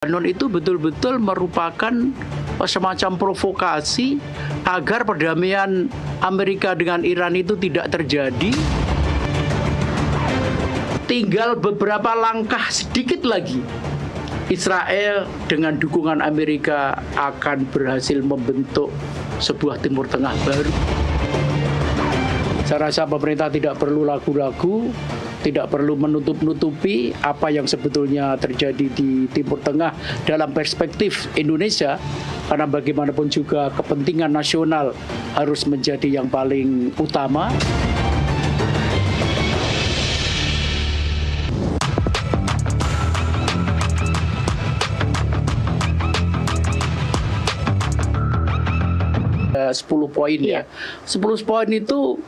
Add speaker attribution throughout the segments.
Speaker 1: Lebanon itu betul-betul merupakan semacam provokasi agar perdamaian Amerika dengan Iran itu tidak terjadi. Tinggal beberapa langkah sedikit lagi, Israel dengan dukungan Amerika akan berhasil membentuk sebuah Timur Tengah baru. Saya rasa pemerintah tidak perlu ragu-ragu, tidak perlu menutup-nutupi apa yang sebetulnya terjadi di Timur Tengah dalam perspektif Indonesia, karena bagaimanapun juga kepentingan nasional harus menjadi yang paling utama. Ada 10 poin ya. 10 poin itu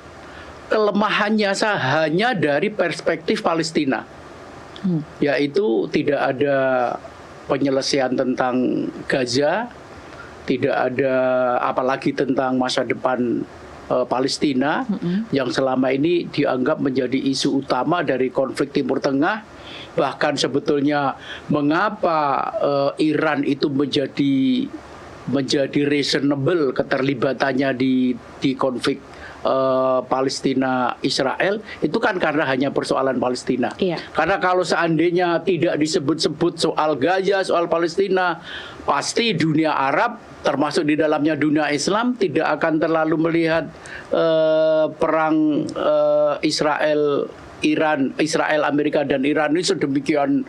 Speaker 1: kelemahannya hanya dari perspektif Palestina, yaitu tidak ada penyelesaian tentang Gaza, tidak ada apalagi tentang masa depan Palestina yang selama ini dianggap menjadi isu utama dari konflik Timur Tengah. Bahkan sebetulnya mengapa Iran itu menjadi reasonable keterlibatannya di konflik Palestina Israel itu kan karena hanya persoalan Palestina. Iya. Karena kalau seandainya tidak disebut-sebut soal Gaza, soal Palestina, pasti dunia Arab termasuk di dalamnya dunia Islam tidak akan terlalu melihat perang Israel, Amerika dan Iran ini sedemikian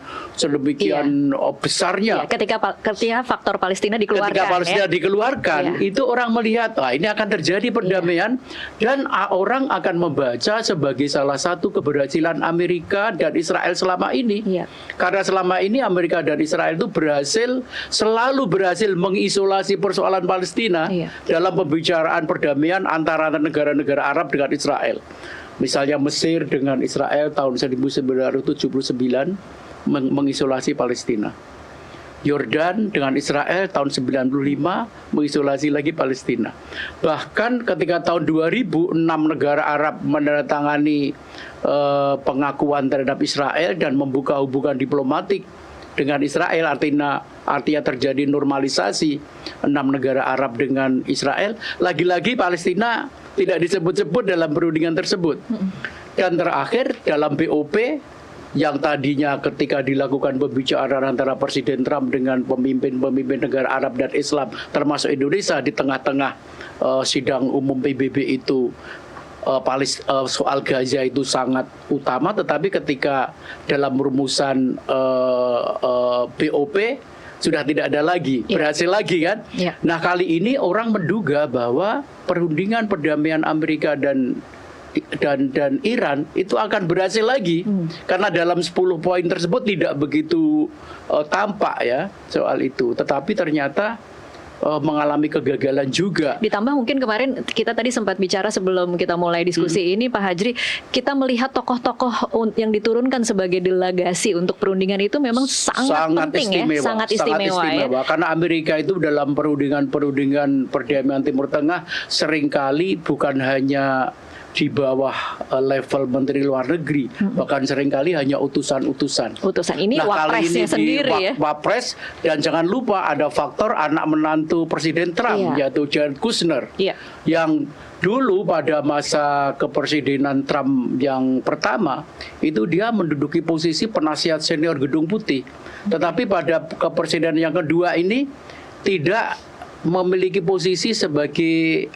Speaker 1: besarnya.
Speaker 2: Iya, ketika faktor Palestina dikeluarkan.
Speaker 1: Ketika Palestina dikeluarkan, itu orang melihat ini akan terjadi perdamaian dan orang akan membaca sebagai salah satu keberhasilan Amerika dan Israel selama ini. Iya. Karena selama ini Amerika dan Israel itu selalu berhasil mengisolasi persoalan Palestina dalam pembicaraan perdamaian antara negara-negara Arab dengan Israel. Misalnya Mesir dengan Israel tahun 1979 mengisolasi Palestina. Yordan dengan Israel tahun 95 mengisolasi lagi Palestina. Bahkan ketika tahun 2006 negara Arab menandatangani pengakuan terhadap Israel dan membuka hubungan diplomatik dengan Israel, artinya terjadi normalisasi 6 negara Arab dengan Israel, lagi-lagi Palestina tidak disebut-sebut dalam perundingan tersebut. Dan terakhir dalam BOP yang tadinya ketika dilakukan pembicaraan antara Presiden Trump dengan pemimpin negara Arab dan Islam termasuk Indonesia di tengah-tengah sidang umum PBB itu, soal Gaza itu sangat utama, tetapi ketika dalam rumusan BOP sudah tidak ada lagi, berhasil lagi kan. Nah kali ini orang menduga bahwa perundingan perdamaian Amerika dan Iran itu akan berhasil lagi, karena dalam 10 poin tersebut tidak begitu tampak ya soal itu, tetapi ternyata mengalami kegagalan juga.
Speaker 2: Ditambah mungkin kemarin kita tadi sempat bicara sebelum kita mulai diskusi ini, Pak Hajri, kita melihat tokoh-tokoh yang diturunkan sebagai delegasi untuk perundingan itu memang sangat penting istimewa, sangat istimewa ya.
Speaker 1: Karena Amerika itu dalam perundingan perdamaian Timur Tengah seringkali bukan hanya di bawah level Menteri Luar Negeri, bahkan seringkali hanya utusan-utusan.
Speaker 2: Ini wapresnya sendiri ya.
Speaker 1: Wapres, dan jangan lupa ada faktor anak menantu Presiden Trump, yaitu Jared Kushner, yang dulu pada masa kepresidenan Trump yang pertama itu dia menduduki posisi penasihat senior Gedung Putih, tetapi pada kepresidenan yang kedua ini tidak memiliki posisi sebagai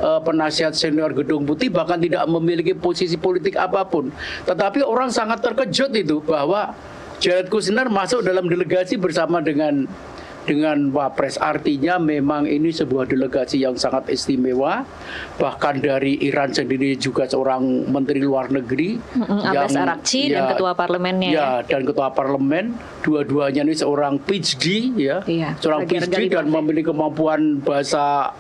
Speaker 1: penasihat senior Gedung Putih, bahkan tidak memiliki posisi politik apapun. Tetapi orang sangat terkejut itu bahwa Jared Kushner masuk dalam delegasi bersama dengan Wapres. Artinya memang ini sebuah delegasi yang sangat istimewa. Bahkan dari Iran sendiri juga seorang Menteri Luar Negeri,
Speaker 2: Abbas Araghchi, dan ketua parlemennya.
Speaker 1: Dan ketua parlemen, dua-duanya ini seorang PhD seorang PhD dan memiliki kemampuan bahasa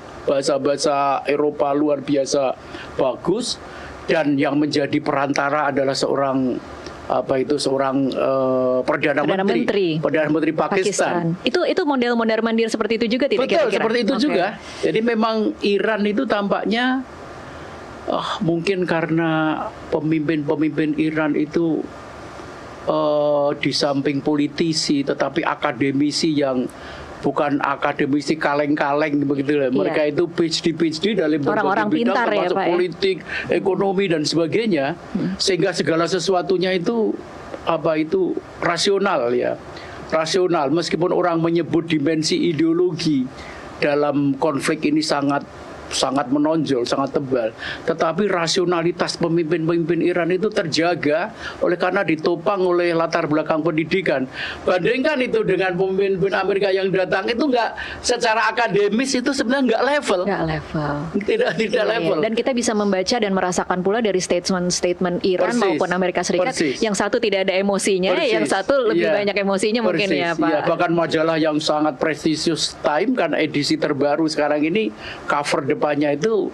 Speaker 1: Eropa luar biasa bagus, dan yang menjadi perantara adalah seorang Perdana Menteri Pakistan.
Speaker 2: Itu model-model mandir seperti itu juga tidak kira-kira?
Speaker 1: Betul, seperti itu juga. Jadi memang Iran itu tampaknya mungkin karena pemimpin Iran itu di samping politisi tetapi akademisi yang bukan akademisi kaleng-kaleng begitu lah. Mereka itu PhD dalam
Speaker 2: orang-orang pintar
Speaker 1: termasuk
Speaker 2: ya, Pak,
Speaker 1: politik, ekonomi dan sebagainya. Sehingga segala sesuatunya itu rasional ya. Rasional, meskipun orang menyebut dimensi ideologi dalam konflik ini sangat menonjol, sangat tebal. Tetapi rasionalitas pemimpin-pemimpin Iran itu terjaga oleh karena ditopang oleh latar belakang pendidikan. Bandingkan itu dengan pemimpin Amerika yang datang itu enggak, secara akademis itu sebenarnya enggak level. Tidak level.
Speaker 2: Dan kita bisa membaca dan merasakan pula dari statement Iran maupun Amerika Serikat. Yang satu tidak ada emosinya, yang satu lebih banyak emosinya mungkin ya, Pak.
Speaker 1: Ya, bahkan majalah yang sangat prestisius Time kan edisi terbaru sekarang ini cover depannya itu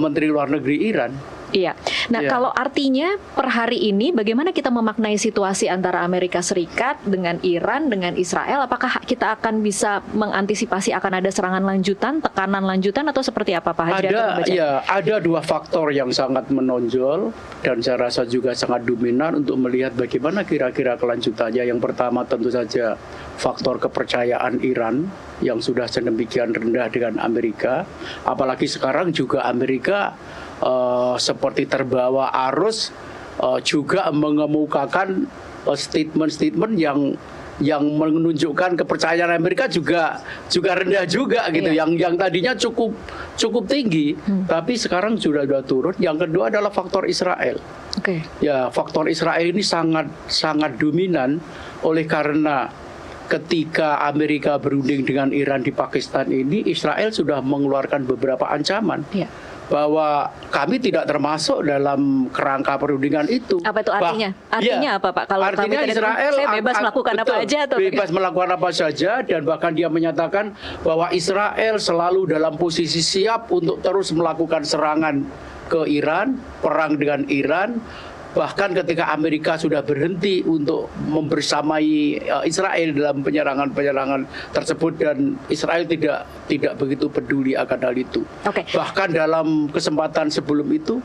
Speaker 1: Menteri Luar Negeri Iran.
Speaker 2: Iya. Nah, kalau artinya per hari ini bagaimana kita memaknai situasi antara Amerika Serikat dengan Iran, dengan Israel? Apakah kita akan bisa mengantisipasi akan ada serangan lanjutan, tekanan lanjutan, atau seperti apa, Pak Hajri?
Speaker 1: Ada dua faktor yang sangat menonjol dan saya rasa juga sangat dominan untuk melihat bagaimana kira-kira kelanjutannya. Yang pertama tentu saja faktor kepercayaan Iran yang sudah sedemikian rendah dengan Amerika. Apalagi sekarang juga Amerika seperti terbawa arus juga mengemukakan statement-statement yang menunjukkan kepercayaan Amerika juga rendah juga gitu. Yang tadinya cukup tinggi, tapi sekarang sudah turun. Yang kedua adalah faktor Israel. Ya, faktor Israel ini sangat dominan oleh karena ketika Amerika berunding dengan Iran di Pakistan ini, Israel sudah mengeluarkan beberapa ancaman. Bahwa kami tidak termasuk dalam kerangka perundingan itu.
Speaker 2: Apa itu artinya? Artinya apa, Pak? Kalau
Speaker 1: artinya Israel
Speaker 2: saya bebas melakukan apa aja atau
Speaker 1: bebas melakukan apa saja, dan bahkan dia menyatakan bahwa Israel selalu dalam posisi siap untuk terus melakukan serangan ke Iran, perang dengan Iran. Bahkan ketika Amerika sudah berhenti untuk membersamai Israel dalam penyerangan tersebut, dan Israel tidak begitu peduli akan hal itu. Bahkan dalam kesempatan sebelum itu,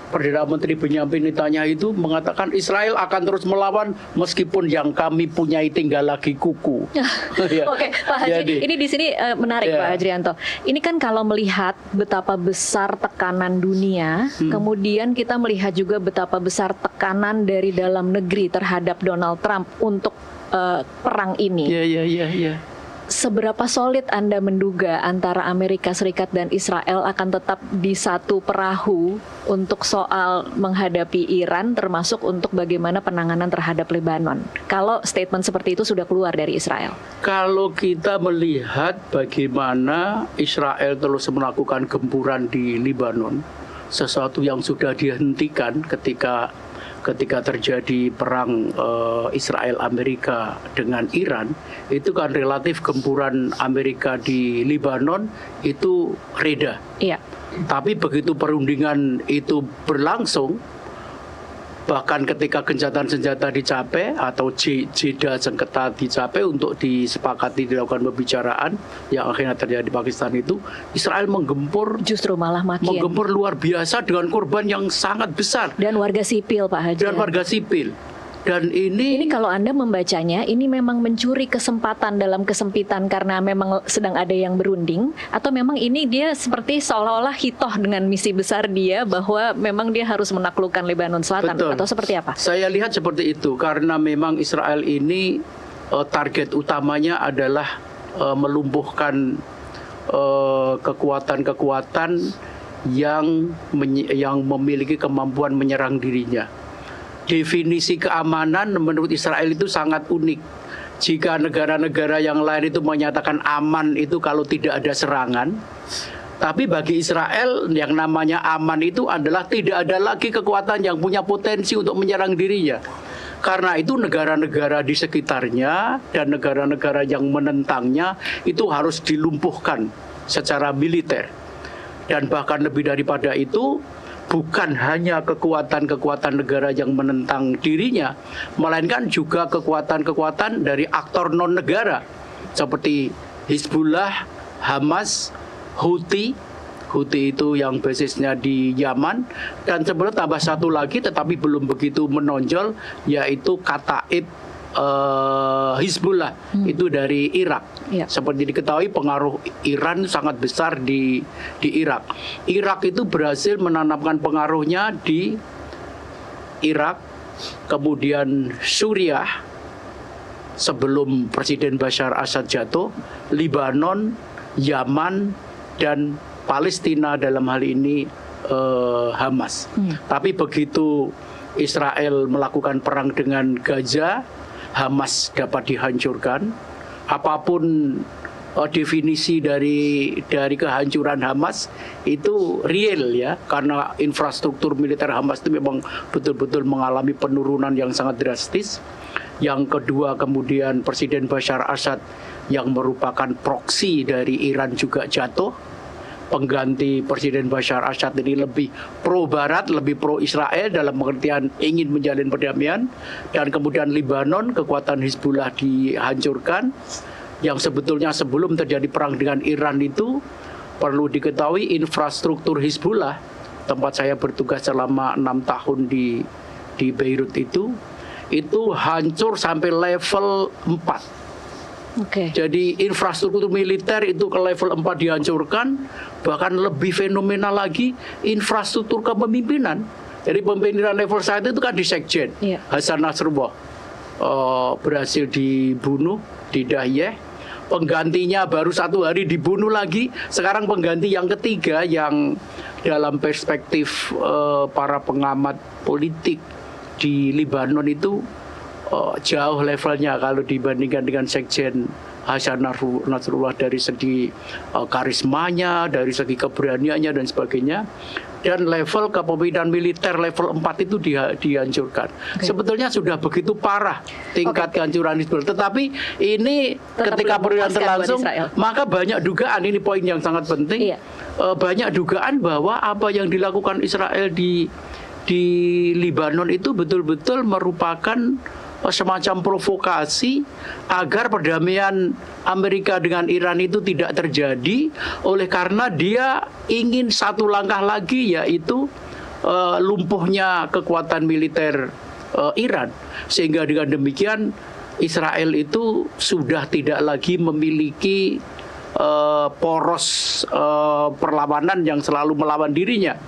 Speaker 1: Perdana Menteri Benyamin Netanyahu itu mengatakan Israel akan terus melawan meskipun yang kami punyai tinggal lagi kuku.
Speaker 2: Pak Hajri, ini di sini menarik Pak Hajrianto. Ini kan kalau melihat betapa besar tekanan dunia, kemudian kita melihat juga betapa besar tekanan dari dalam negeri terhadap Donald Trump untuk perang ini. Seberapa solid Anda menduga antara Amerika Serikat dan Israel akan tetap di satu perahu untuk soal menghadapi Iran, termasuk untuk bagaimana penanganan terhadap Lebanon, kalau statement seperti itu sudah keluar dari Israel?
Speaker 1: Kalau kita melihat bagaimana Israel terus melakukan gempuran di Lebanon, sesuatu yang sudah dihentikan ketika terjadi perang Israel-Amerika dengan Iran, itu kan relatif gempuran Amerika di Lebanon itu reda. Tapi begitu perundingan itu berlangsung, bahkan ketika gencatan senjata dicapai atau jeda sengketa dicapai untuk disepakati dilakukan pembicaraan yang akhirnya terjadi di Pakistan itu, Israel menggempur,
Speaker 2: justru malah makin
Speaker 1: menggempur luar biasa dengan korban yang sangat besar.
Speaker 2: Dan warga sipil, Pak Hajri.
Speaker 1: Dan warga sipil. Dan ini
Speaker 2: kalau Anda membacanya, ini memang mencuri kesempatan dalam kesempitan karena memang sedang ada yang berunding, atau memang ini dia seperti seolah-olah hitoh dengan misi besar dia bahwa memang dia harus menaklukkan Lebanon Selatan. Atau seperti apa?
Speaker 1: Saya lihat seperti itu, karena memang Israel ini target utamanya adalah melumpuhkan kekuatan-kekuatan yang memiliki kemampuan menyerang dirinya. Definisi keamanan menurut Israel itu sangat unik. Jika negara-negara yang lain itu menyatakan aman itu kalau tidak ada serangan, tapi bagi Israel yang namanya aman itu adalah tidak ada lagi kekuatan yang punya potensi untuk menyerang dirinya. Karena itu negara-negara di sekitarnya dan negara-negara yang menentangnya itu harus dilumpuhkan secara militer. Dan bahkan lebih daripada itu, bukan hanya kekuatan-kekuatan negara yang menentang dirinya, melainkan juga kekuatan-kekuatan dari aktor non-negara seperti Hizbullah, Hamas, Houthi, Houthi itu yang basisnya di Yaman, dan sebenarnya tambah satu lagi tetapi belum begitu menonjol, yaitu Kataib Hizbullah itu dari Irak. Seperti diketahui pengaruh Iran sangat besar di Irak. Irak itu berhasil menanamkan pengaruhnya di Irak, kemudian Suriah sebelum Presiden Bashar Assad jatuh, Lebanon, Yaman, dan Palestina dalam hal ini Hamas. Tapi begitu Israel melakukan perang dengan Gaza, Hamas dapat dihancurkan. Apapun definisi dari kehancuran Hamas itu real ya, karena infrastruktur militer Hamas itu memang betul-betul mengalami penurunan yang sangat drastis. Yang kedua, kemudian Presiden Bashar Assad yang merupakan proksi dari Iran juga jatuh. Pengganti Presiden Bashar Assad ini lebih pro Barat, lebih pro Israel dalam pengertian ingin menjalin perdamaian. Dan kemudian Lebanon, kekuatan Hizbullah dihancurkan. Yang sebetulnya sebelum terjadi perang dengan Iran itu, perlu diketahui infrastruktur Hizbullah, tempat saya bertugas selama 6 tahun di Beirut itu hancur sampai level 4. Jadi infrastruktur militer itu ke level 4 dihancurkan, bahkan lebih fenomenal lagi infrastruktur kepemimpinan. Jadi pemimpinan level 1 itu kan di Sekjen, Hasan Nasrullah berhasil dibunuh di Dahyeh. Penggantinya baru 1 hari dibunuh lagi. Sekarang pengganti yang ketiga yang dalam perspektif para pengamat politik di Lebanon itu jauh levelnya kalau dibandingkan dengan Sekjen Hasan Nasrullah dari segi karismanya, dari segi keberaniannya dan sebagainya. Dan level kepemimpinan militer level 4 itu dihancurkan. Sebetulnya sudah begitu parah tingkat kehancuran Hizbullah. Tetapi ini ketika pemerintahan terlangsung, maka banyak dugaan, ini poin yang sangat penting. Banyak dugaan bahwa apa yang dilakukan Israel di Lebanon itu betul-betul merupakan semacam provokasi agar perdamaian Amerika dengan Iran itu tidak terjadi, oleh karena dia ingin satu langkah lagi, yaitu lumpuhnya kekuatan militer Iran. Sehingga dengan demikian Israel itu sudah tidak lagi memiliki poros perlawanan yang selalu melawan dirinya,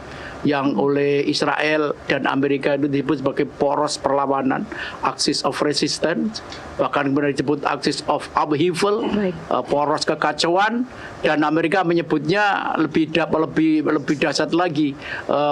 Speaker 1: yang oleh Israel dan Amerika itu disebut sebagai poros perlawanan, axis of resistance, bahkan kemudian disebut axis of upheaval, poros kekacauan, dan Amerika menyebutnya lebih dahsyat lagi,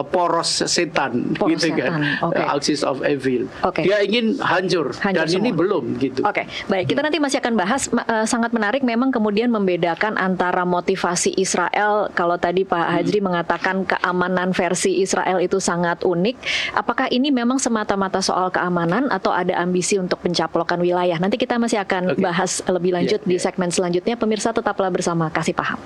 Speaker 1: poros setan, gitu kan, axis of evil. Dia ingin hancur dan semua. Ini belum gitu.
Speaker 2: Baik, kita nanti masih akan bahas. Sangat menarik memang kemudian membedakan antara motivasi Israel. Kalau tadi Pak Hajri mengatakan keamanan versi Israel itu sangat unik. Apakah ini memang semata-mata soal keamanan atau ada ambisi untuk pencaplokan wilayah? Nanti kita masih akan bahas lebih lanjut di segmen selanjutnya. Pemirsa tetaplah bersama Kasih Paham.